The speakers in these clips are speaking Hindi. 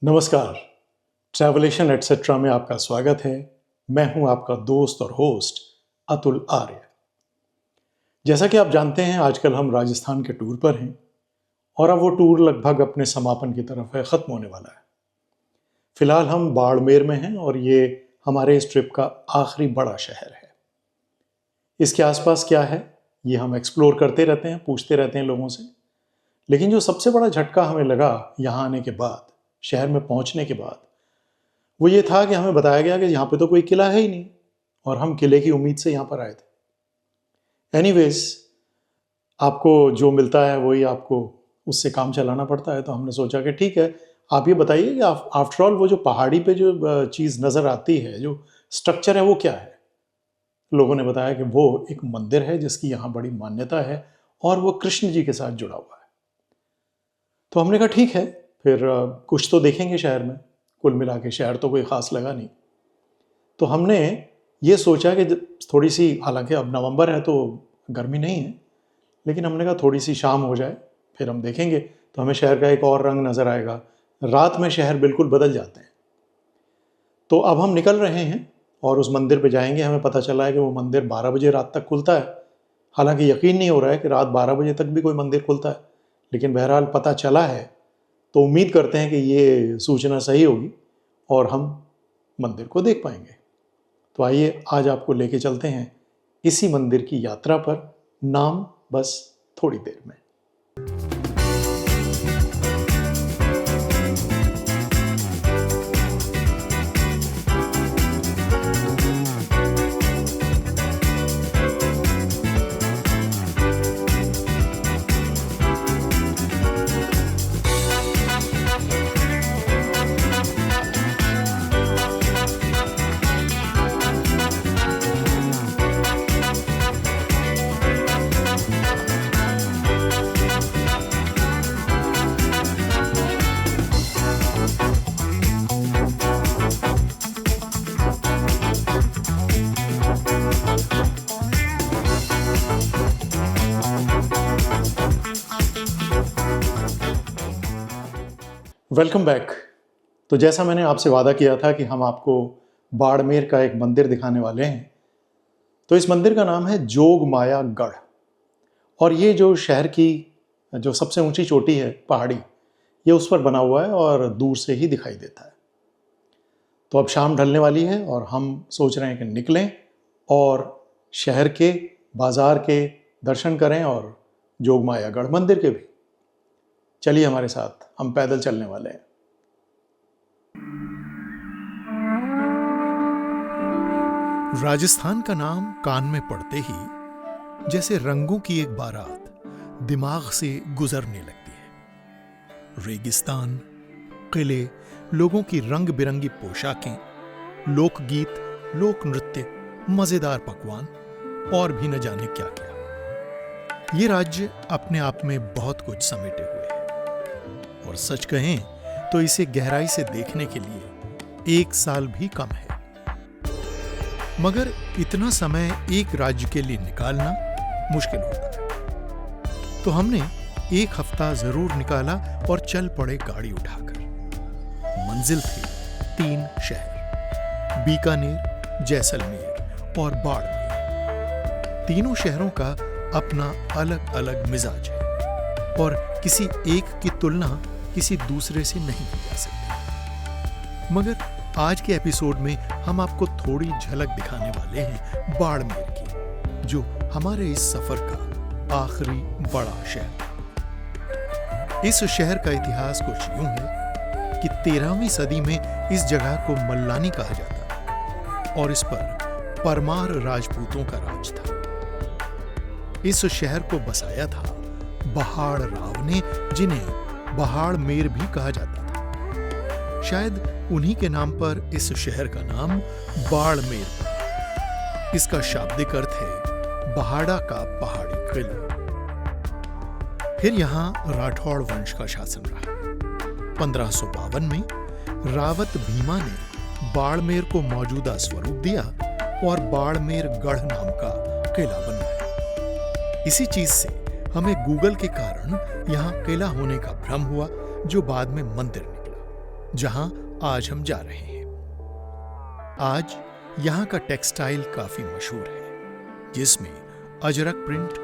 नमस्कार। ट्रैवलेशन एटसेट्रा में आपका स्वागत है। मैं हूं आपका दोस्त और होस्ट अतुल आर्य। जैसा कि आप जानते हैं, आजकल हम राजस्थान के टूर पर हैं और अब वो टूर लगभग अपने समापन की तरफ है, ख़त्म होने वाला है। फिलहाल हम बाड़मेर में हैं और ये हमारे इस ट्रिप का आखिरी बड़ा शहर है। इसके आसपास क्या है ये हम एक्सप्लोर करते रहते हैं, पूछते रहते हैं लोगों से। लेकिन जो सबसे बड़ा झटका हमें लगा यहाँ आने के बाद, शहर में पहुंचने के बाद, वो ये था कि हमें बताया गया कि यहाँ पे तो कोई किला है ही नहीं और हम किले की उम्मीद से यहाँ पर आए थे। एनीवेज, आपको जो मिलता है वही आपको उससे काम चलाना पड़ता है। तो हमने सोचा कि ठीक है, आप ये बताइए कि आफ्टर ऑल वो जो पहाड़ी पे जो चीज़ नज़र आती है, जो स्ट्रक्चर है, वो क्या है। लोगों ने बताया कि वो एक मंदिर है जिसकी यहाँ बड़ी मान्यता है और वो कृष्ण जी के साथ जुड़ा हुआ है। तो हमने कहा ठीक है, फिर कुछ तो देखेंगे शहर में। कुल मिला के शहर तो कोई ख़ास लगा नहीं। तो हमने ये सोचा कि थोड़ी सी, हालांकि अब नवंबर है तो गर्मी नहीं है, लेकिन हमने कहा थोड़ी सी शाम हो जाए फिर हम देखेंगे तो हमें शहर का एक और रंग नज़र आएगा। रात में शहर बिल्कुल बदल जाते हैं। तो अब हम निकल रहे हैं और उस मंदिर पे जाएंगे। हमें पता चला है कि वो मंदिर 12 बजे रात तक खुलता है। हालांकि यकीन नहीं हो रहा है कि रात 12 बजे तक भी कोई मंदिर खुलता है, लेकिन बहरहाल पता चला है। तो उम्मीद करते हैं कि ये सूचना सही होगी और हम मंदिर को देख पाएंगे। तो आइए आज आपको लेके चलते हैं इसी मंदिर की यात्रा पर, नाम बस थोड़ी देर में। Welcome back. तो जैसा मैंने आपसे वादा किया था कि हम आपको बाड़मेर का एक मंदिर दिखाने वाले हैं, तो इस मंदिर का नाम है जोगमाया गढ़। और ये जो शहर की जो सबसे ऊंची चोटी है, पहाड़ी, ये उस पर बना हुआ है और दूर से ही दिखाई देता है। तो अब शाम ढलने वाली है और हम सोच रहे हैं कि निकलें और शहर के, बाज़ार के दर्शन करें और जोगमाया गढ़ मंदिर के भी। चलिए हमारे साथ, हम पैदल चलने वाले हैं। राजस्थान का नाम कान में पड़ते ही जैसे रंगों की एक बारात दिमाग से गुजरने लगती है। रेगिस्तान, किले, लोगों की रंग बिरंगी पोशाकें, लोकगीत, लोक नृत्य, मजेदार पकवान और भी न जाने क्या क्या। ये राज्य अपने आप में बहुत कुछ समेटे हुए है और सच कहें तो इसे गहराई से देखने के लिए 1 साल भी कम है। मगर इतना समय एक राज्य के लिए निकालना मुश्किल होता है। तो हमने 1 हफ्ता जरूर निकाला और चल पड़े गाड़ी उठाकर। मंजिल थे 3 शहर, बीकानेर, जैसलमेर और बाड़मेर। तीनों शहरों का अपना अलग अलग मिजाज है और किसी एक की तुलना किसी दूसरे से नहीं की जा सकती। मगर आज के एपिसोड में हम आपको थोड़ी झलक दिखाने वाले हैं बाड़मेर की, जो हमारे इस सफर का आखिरी बड़ा शहर। इस शहर का इतिहास कुछ यूं है कि 13वीं सदी में इस जगह को मल्लानी कहा जाता और इस पर परमार राजपूतों का राज था। इस शहर को बसाया था बहाड़ राव ने, जिन्हें बाड़मेर भी कहा जाता था। शायद उन्हीं के नाम पर इस शहर का नाम बाड़मेर पड़ा। इसका शाब्दिक अर्थ है बहाड़ा का पहाड़ी किला। फिर यहां राठौड़ वंश का शासन रहा। 1552 में रावत भीमा ने बाड़मेर को मौजूदा स्वरूप दिया और बाड़मेर गढ़ नाम का किला बनवाया। इसी चीज से हमें गूगल के कारण यहां किला होने का भ्रम हुआ, जो बाद में मंदिर निकला। जहां आज हम जा रहे हैं। आज यहां का टेक्सटाइल काफी मशहूर है, जिसमें Ajrak print,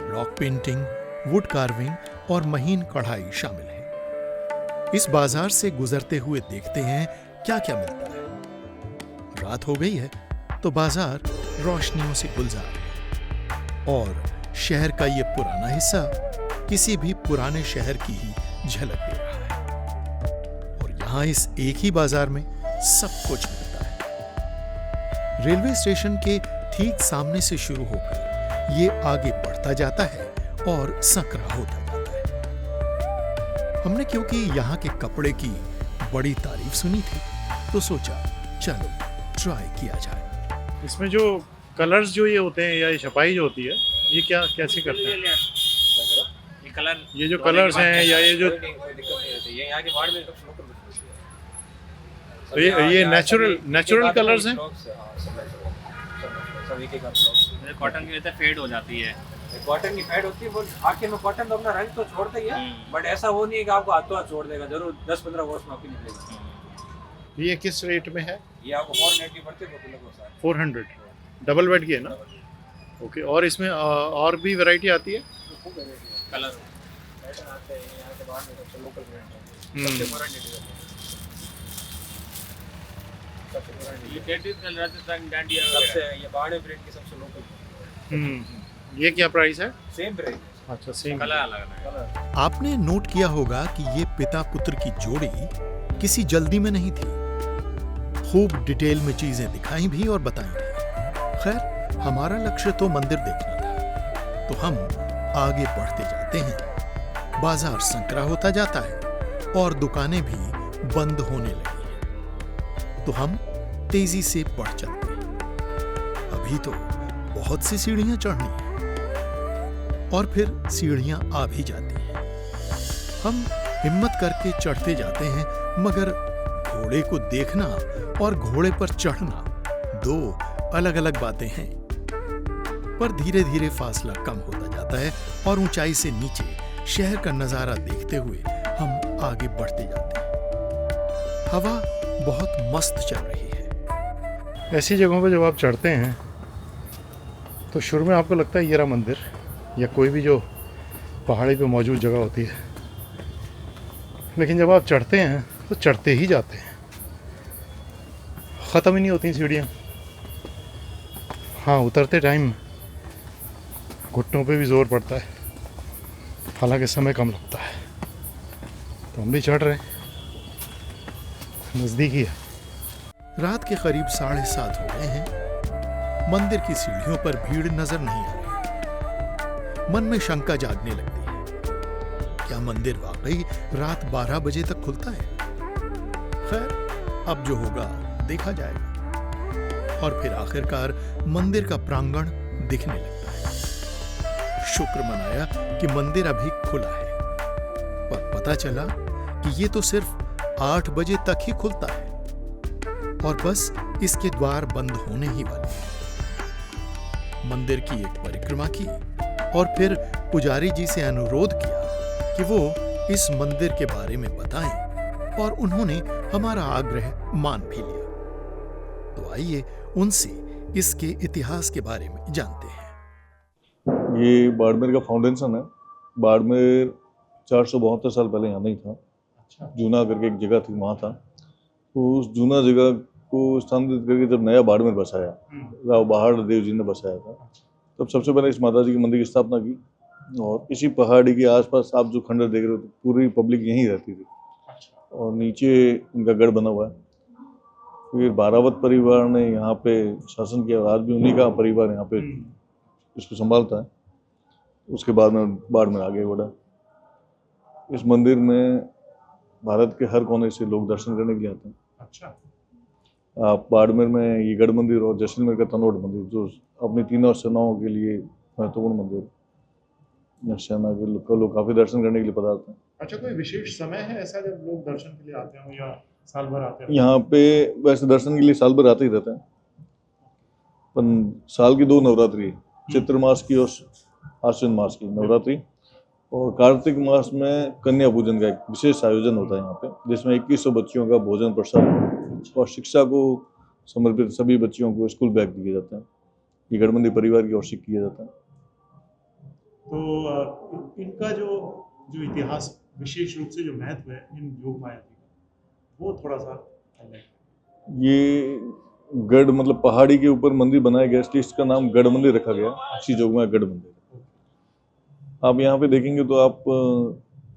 block painting, wood carving और महीन कढ़ाई शामिल है। इस बाजार से गुजरते हुए देखते हैं क्या क्या मिलता है। रात हो गई है तो बाजार रोशनियों से गुलजार है और शहर का ये पुराना हिस्सा किसी भी पुराने शहर की ही झलक दे रहा है। और यहां इस एक ही बाजार में सब कुछ मिलता है। रेलवे स्टेशन के ठीक सामने से शुरू होकर ये आगे बढ़ता जाता है और संकरा होता जाता है। हमने क्योंकि यहाँ के कपड़े की बड़ी तारीफ सुनी थी तो सोचा चलो ट्राई किया जाए। इसमें जो कलर्स जो ये होते हैं या ये छपाई जो होती है, ये क्या कैसे करते हैं? ये कलर, ये जो कलर्स हैं या ये जो, कोई दिक्कत नहीं रहती, ये यहाँ के बाढ़ में सब लोकल तो ये नेचुरल कलर्स हैं। सब एक एक कॉटन की रहता है, फेड हो जाती है। कॉटन की फेड होती है, वो आखिर में कॉटन तो अपना रंग तो छोड़ता ही है, बट ऐसा वो नहीं है कि आपको हाथों हाथ छोड़ देगा, जरूर 10-15 वॉश में आपकी निकलेगा। ये किस रेट में है? ये आपको 400 की पड़ती है, 2 किलो का 400 डबल बेड की है ना? ओके, और इसमें और भी वैरायटी आती है? कलर पैटर्न आते हैं यहाँ के बाहर में, सबसे लोकल ब्रांड है, सबसे पुरानी डिजाइन है, सबसे पुरानी ये ट्रेडिशनल राजस्थान डांडिया सबसे, ये बाड़े ब्रांड की सबसे लोकल। ये क्या प्राइस है? Same price. अच्छा, सेम। कलर अलग है। आपने नोट किया होगा कि ये पिता पुत्र की जोड़ी किसी जल्दी में नहीं थी। खूब डिटेल में चीजें दिखाई भी और बताई भी। खैर, हमारा लक्ष्य तो मंदिर देखना था, तो हम आगे बढ़ते जाते हैं। बाजार संकरा होता जाता है और दुकानें भी बंद होने लगी हैं, तो हम तेजी से बढ़ चलते हैं। अभी तो बहुत सी सीढ़ियां चढ़नी है और फिर सीढ़ियां आ भी जाती हैं। हम हिम्मत करके चढ़ते जाते हैं, मगर घोड़े को देखना और घोड़े पर चढ़ना दो अलग अलग बातें हैं। पर धीरे धीरे फासला कम होता जाता है और ऊंचाई से नीचे शहर का नजारा देखते हुए हम आगे बढ़ते जाते हैं। हवा बहुत मस्त चल रही है। ऐसी जगहों पे जब आप चढ़ते हैं तो शुरू में आपको लगता है ये रहा मंदिर या कोई भी जो पहाड़ी पे मौजूद जगह होती है, लेकिन जब आप चढ़ते हैं तो चढ़ते ही जाते हैं, ख़त्म ही नहीं होती सीढ़ियाँ। हाँ, उतरते टाइम घुटनों पे भी जोर पड़ता है, हालांकि समय कम लगता है। तो हम भी चढ़ रहे हैं, नज़दीक ही है। रात के करीब 7:30 हो गए हैं। मंदिर की सीढ़ियों पर भीड़ नजर नहीं आ रही। मन में शंका जागने लगती है, क्या मंदिर वाकई रात 12 बजे तक खुलता है? खैर, अब जो होगा देखा जाएगा। और फिर आखिरकार मंदिर का प्रांगण दिखने लगता है। शुक्र मनाया कि मंदिर अभी खुला है, पर पता चला कि ये तो सिर्फ 8 बजे तक ही खुलता है और बस इसके द्वार बंद होने ही वाले हैं। मंदिर की एक परिक्रमा की और फिर पुजारी जी से अनुरोध किया कि वो इस मंदिर के बारे में बताएं, और उन्होंने हमारा आग्रह मान भी लिया। तो आइए उनसे इसके इतिहास के बारे में जानते हैं। ये बाड़मेर का फाउंडेशन है। बाड़मेर 472 साल पहले यहाँ नहीं था। जूना करके एक जगह थी, वहाँ था। तो उस जूना जगह को स्थानांतरित करके जब नया बाड़मेर बसाया, राव बहादुर देव जी ने बसाया था, तब सबसे पहले इस माता जी के मंदिर की स्थापना की। और इसी पहाड़ी के आसपास आप जो खंडर देख रहे हो, पूरी पब्लिक यहीं रहती थी। और नीचे उनका गढ़ बना हुआ है। फिर बारावत परिवार ने यहाँ पे शासन किया और आज भी उन्हीं का परिवार यहाँ पे इसको संभालता है। उसके बाद में बाड़मेर आगे बढ़ा। इस मंदिर में भारत के हर कोने से लोग दर्शन करने के लिए आते हैं। अच्छा। आप बाड़मेर में ये गढ़ मंदिर और जैसलमेर का तनोट मंदिर, जो अपनी तीनों सेनाओं के लिए महत्वपूर्ण मंदिर, सेना के लोग काफ़ी दर्शन करने के लिए पधारते हैं। अच्छा, कोई विशेष समय है ऐसा जब लोग दर्शन के लिए आते हैं या साल भर आते हैं? यहाँ पे वैसे दर्शन के लिए साल भर आते ही रहते हैं, पर साल की 2 नवरात्रि है, चैत्र मास की और आश्विन मास की नवरात्रि। और कार्तिक मास में कन्या पूजन का एक विशेष आयोजन होता है यहाँ पे, जिसमें 2100 बच्चियों का भोजन प्रसाद और शिक्षा को समर्पित सभी बच्चियों को स्कूल बैग दिए जाते हैं। ये गढ़मंदिर परिवार की ओर से किया जाता है। तो इनका जो इतिहास, विशेष रूप से जो महत्व है इन योग माया जी का, वो थोड़ा सा highlight ये गढ़ मतलब पहाड़ी के ऊपर मंदिर बनाया गया, इसलिए इसका नाम गढ़ मंदिर रखा गया, श्री जोगमाया गढ़ मंदिर। आप यहाँ पे देखेंगे तो आप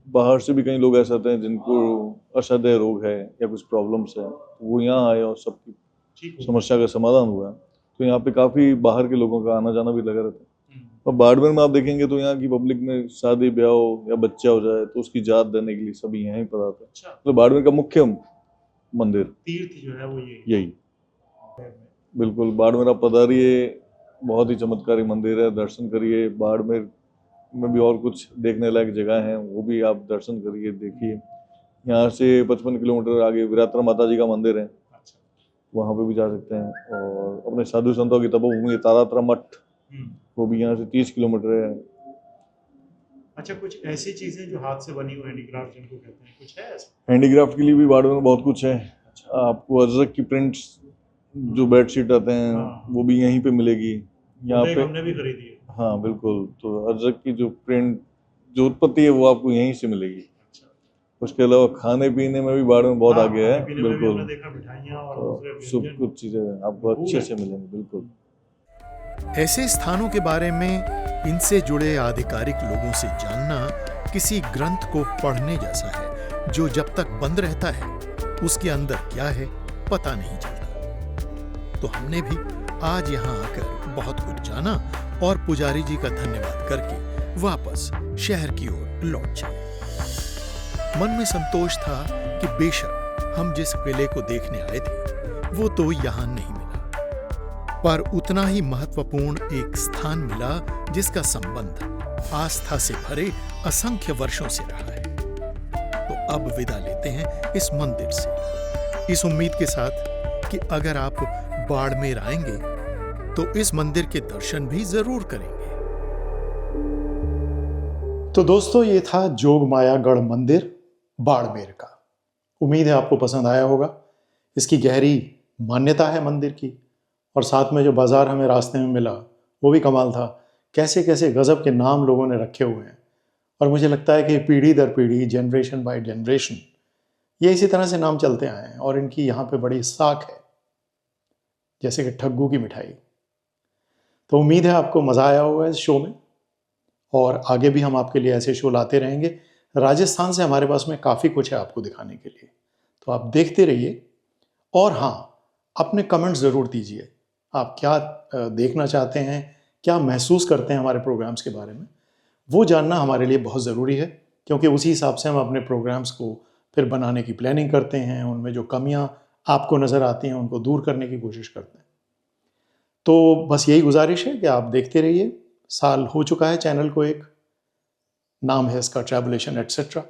बाहर से भी कई लोग ऐसे आते हैं जिनको असाध्य रोग है या कुछ प्रॉब्लम्स है, वो यहाँ आए और सबकी ठीक हो। समस्या का समाधान हुआ है। तो यहाँ पे काफी बाहर के लोगों का आना जाना भी लगा रहता है। और बाड़मेर में आप देखेंगे तो यहाँ की पब्लिक में शादी ब्याह हो या बच्चा हो जाए तो उसकी जात देने के लिए सभी यहीं पर आते हैं। अच्छा, तो बाड़मेर का मुख्य मंदिर तीर्थ जो है वो यही। बिल्कुल, बाड़मेर आप पधारिए, बहुत ही चमत्कारी मंदिर है, दर्शन करिए। बाड़मेर में भी और कुछ देखने लायक जगह हैं, वो भी आप दर्शन करिए, देखिए। यहाँ से 55 किलोमीटर आगे विरात्रा माता जी का मंदिर है, वहाँ पे भी जा सकते हैं। और अपने साधु संतों की तपोभूमि तारातरा मठ, वो भी यहाँ से 30 किलोमीटर है। अच्छा, कुछ ऐसी चीजें जो हाथ से बनी हुई हैंडीक्राफ्ट जिनको कहते हैं, कुछ है ऐसा? हैंडीक्राफ्ट के लिए भी बाड़मेर में बहुत कुछ है। आपको अजरक की प्रिंट्स जो बेडशीट आते हैं, वो भी यहीं पे मिलेगी। यहाँ पे हमने भी खरीदी है। हाँ बिल्कुल, तो अजरक की जो प्रिंट जो उत्पत्ति है वो आपको यहीं से मिलेगी। उसके अलावा खाने पीने में भी बाड़मेर में बहुत आगे है। बिल्कुल, तो सब कुछ चीजें आपको अच्छे से मिलेंगी। बिल्कुल, ऐसे स्थानों के बारे में इनसे जुड़े आधिकारिक लोगों से जानना किसी ग्रंथ को पढ़ने जैसा है, जो जब तक बंद रहता है उसके अंदर क्या है पता नहीं चलता। तो हमने भी आज यहाँ आकर बहुत कुछ जाना और पुजारी जी का धन्यवाद करके वापस शहर की ओर लौट चले। मन में संतोष था कि बेशक हम जिस किले को देखने आए थे वो तो यहाँ नहीं मिला, पर उतना ही महत्वपूर्ण एक स्थान मिला जिसका संबंध आस्था से भरे असंख्य वर्षों से रहा है। तो अब विदा लेते हैं इस मंदिर से, इस उम्मीद के साथ कि अगर आप बाड़मेर आएंगे तो इस मंदिर के दर्शन भी जरूर करेंगे। तो दोस्तों, ये था जोगमाया गढ़ मंदिर बाड़मेर का। उम्मीद है आपको पसंद आया होगा। इसकी गहरी मान्यता है मंदिर की, और साथ में जो बाजार हमें रास्ते में मिला वो भी कमाल था। कैसे कैसे गजब के नाम लोगों ने रखे हुए हैं, और मुझे लगता है कि पीढ़ी दर पीढ़ी, जनरेशन बाय जनरेशन, ये इसी तरह से नाम चलते आए हैं। और इनकी यहाँ पे बड़ी साख है, जैसे कि ठग्गू की मिठाई। तो उम्मीद है आपको मज़ा आया होगा इस शो में, और आगे भी हम आपके लिए ऐसे शो लाते रहेंगे। राजस्थान से हमारे पास में काफ़ी कुछ है आपको दिखाने के लिए, तो आप देखते रहिए। और हाँ, अपने कमेंट ज़रूर दीजिए, आप क्या देखना चाहते हैं, क्या महसूस करते हैं हमारे प्रोग्राम्स के बारे में। वो जानना हमारे लिए बहुत ज़रूरी है, क्योंकि उसी हिसाब से हम अपने प्रोग्राम्स को फिर बनाने की प्लानिंग करते हैं। उनमें जो कमियां आपको नज़र आती हैं उनको दूर करने की कोशिश करते हैं। तो बस यही गुजारिश है कि आप देखते रहिए। साल हो चुका है चैनल को, एक नाम है इसका ट्रैवलेशन एटसेट्रा।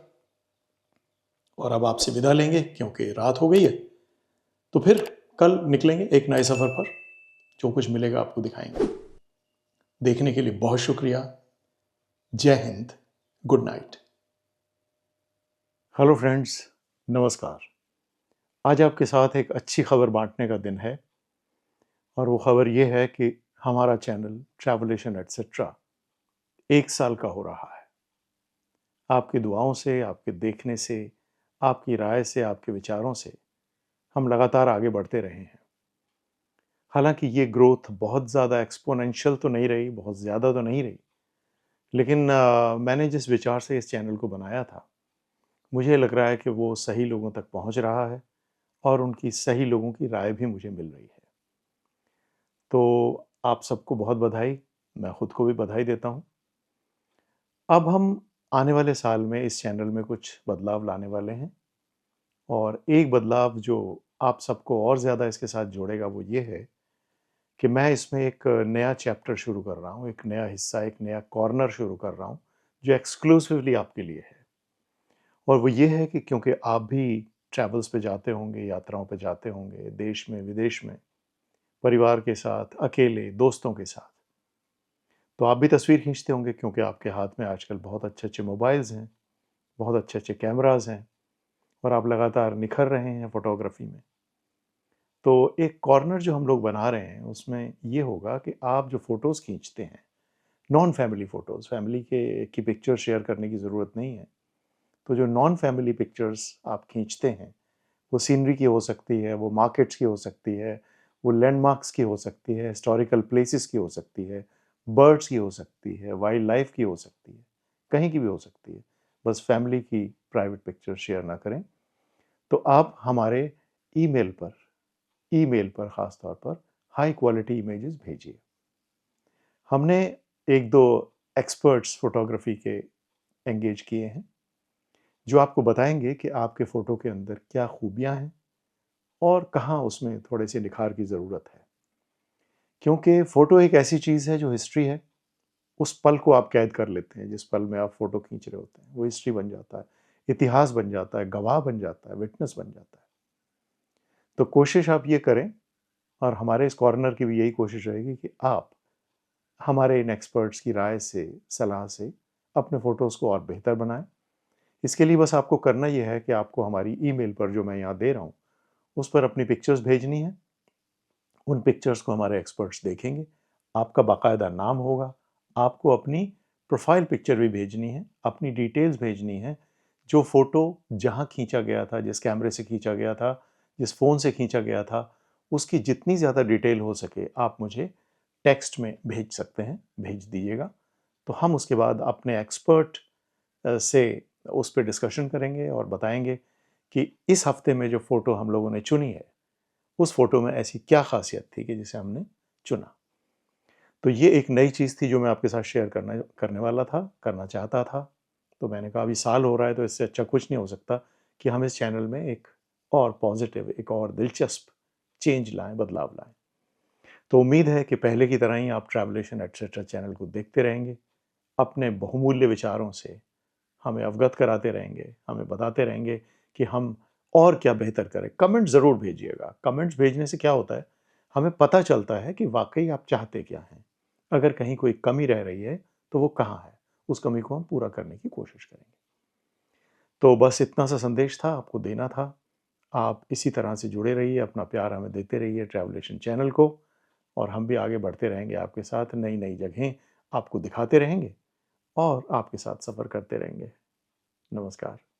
और अब आपसे विदा लेंगे क्योंकि रात हो गई है। तो फिर कल निकलेंगे एक नए सफ़र पर, जो कुछ मिलेगा आपको दिखाएंगे। देखने के लिए बहुत शुक्रिया। जय Hind, good night. Hello friends, नमस्कार। आज आपके साथ एक अच्छी खबर बांटने का दिन है, और वो खबर ये है कि हमारा चैनल ट्रैवलेशन एटसेट्रा 1 साल का हो रहा है। आपकी दुआओं से, आपके देखने से, आपकी राय से, आपके विचारों से हम लगातार आगे बढ़ते रहे हैं। हालांकि ये ग्रोथ बहुत ज़्यादा एक्सपोनेंशियल तो नहीं रही, बहुत ज़्यादा तो नहीं रही, लेकिन मैंने जिस विचार से इस चैनल को बनाया था, मुझे लग रहा है कि वो सही लोगों तक पहुंच रहा है, और उनकी सही लोगों की राय भी मुझे मिल रही है। तो आप सबको बहुत बधाई, मैं ख़ुद को भी बधाई देता हूं। अब हम आने वाले साल में इस चैनल में कुछ बदलाव लाने वाले हैं, और एक बदलाव जो आप सबको और ज़्यादा इसके साथ जोड़ेगा वो ये है कि मैं इसमें एक नया चैप्टर शुरू कर रहा हूँ, एक नया हिस्सा, एक नया कॉर्नर शुरू कर रहा हूँ, जो एक्सक्लूसिवली आपके लिए है। और वो ये है कि क्योंकि आप भी ट्रैवल्स पे जाते होंगे, यात्राओं पे जाते होंगे, देश में, विदेश में, परिवार के साथ, अकेले, दोस्तों के साथ, तो आप भी तस्वीर खींचते होंगे क्योंकि आपके हाथ में आजकल बहुत अच्छे अच्छे मोबाइल्स हैं, बहुत अच्छे अच्छे कैमराज हैं और आप लगातार निखर रहे हैं फोटोग्राफी में। तो एक कॉर्नर जो हम लोग बना रहे हैं उसमें ये होगा कि आप जो फ़ोटोज़ खींचते हैं, नॉन फैमिली फ़ोटोज़, फैमिली के की पिक्चर शेयर करने की ज़रूरत नहीं है। तो जो नॉन फैमिली पिक्चर्स आप खींचते हैं, वो सीनरी की हो सकती है, वो मार्केट्स की हो सकती है, वो लैंडमार्क्स की हो सकती है, हिस्टोरिकल प्लेसेस की हो सकती है, बर्ड्स की हो सकती है, वाइल्ड लाइफ की हो सकती है, कहीं की भी हो सकती है। बस फैमिली की प्राइवेट पिक्चर शेयर ना करें। तो आप हमारे ईमेल पर ख़ास तौर पर हाई क्वालिटी इमेजेस भेजिए। हमने एक दो एक्सपर्ट्स फोटोग्राफी के एंगेज किए हैं जो आपको बताएंगे कि आपके फ़ोटो के अंदर क्या खूबियां हैं और कहाँ उसमें थोड़े से निखार की ज़रूरत है। क्योंकि फ़ोटो एक ऐसी चीज़ है जो हिस्ट्री है। उस पल को आप कैद कर लेते हैं जिस पल में आप फ़ोटो खींच रहे होते हैं, वो हिस्ट्री बन जाता है, इतिहास बन जाता है, गवाह बन जाता है, विटनेस बन जाता है। तो कोशिश आप ये करें और हमारे इस कॉर्नर की भी यही कोशिश रहेगी कि आप हमारे इन एक्सपर्ट्स की राय से, सलाह से अपने फ़ोटोज़ को और बेहतर बनाएं। इसके लिए बस आपको करना यह है कि आपको हमारी ईमेल पर जो मैं यहाँ दे रहा हूँ उस पर अपनी पिक्चर्स भेजनी है। उन पिक्चर्स को हमारे एक्सपर्ट्स देखेंगे, आपका बाकायदा नाम होगा, आपको अपनी प्रोफाइल पिक्चर भी भेजनी है, अपनी डिटेल्स भेजनी है, जो फ़ोटो जहाँ खींचा गया था, जिस कैमरे से खींचा गया था, जिस फ़ोन से खींचा गया था, उसकी जितनी ज़्यादा डिटेल हो सके आप मुझे टेक्स्ट में भेज सकते हैं, भेज दीजिएगा। तो हम उसके बाद अपने एक्सपर्ट से उस पे डिस्कशन करेंगे और बताएंगे कि इस हफ्ते में जो फ़ोटो हम लोगों ने चुनी है उस फ़ोटो में ऐसी क्या ख़ासियत थी कि जिसे हमने चुना। तो ये एक नई चीज़ थी जो मैं आपके साथ शेयर करने वाला था, करना चाहता था। तो मैंने कहा अभी साल हो रहा है तो इससे अच्छा कुछ नहीं हो सकता कि हम इस चैनल में एक और पॉजिटिव, एक और दिलचस्प चेंज लाएँ, बदलाव लाएँ। तो उम्मीद है कि पहले की तरह ही आप ट्रैवलेशन एटसेट्रा चैनल को देखते रहेंगे, अपने बहुमूल्य विचारों से हमें अवगत कराते रहेंगे, हमें बताते रहेंगे कि हम और क्या बेहतर करें। कमेंट ज़रूर भेजिएगा। कमेंट्स भेजने से क्या होता है, हमें पता चलता है कि वाक़ई आप चाहते क्या हैं। अगर कहीं कोई कमी रह रही है, तो वो कहाँ है? उस कमी को हम पूरा करने की कोशिश करेंगे। तो बस इतना सा संदेश था, आपको देना था। आप इसी तरह से जुड़े रहिए, अपना प्यार हमें देते रहिए ट्रैवलेशन चैनल को और हम भी आगे बढ़ते रहेंगे आपके साथ, नई-नई जगहें आपको दिखाते रहेंगे और आपके साथ सफ़र करते रहेंगे। नमस्कार।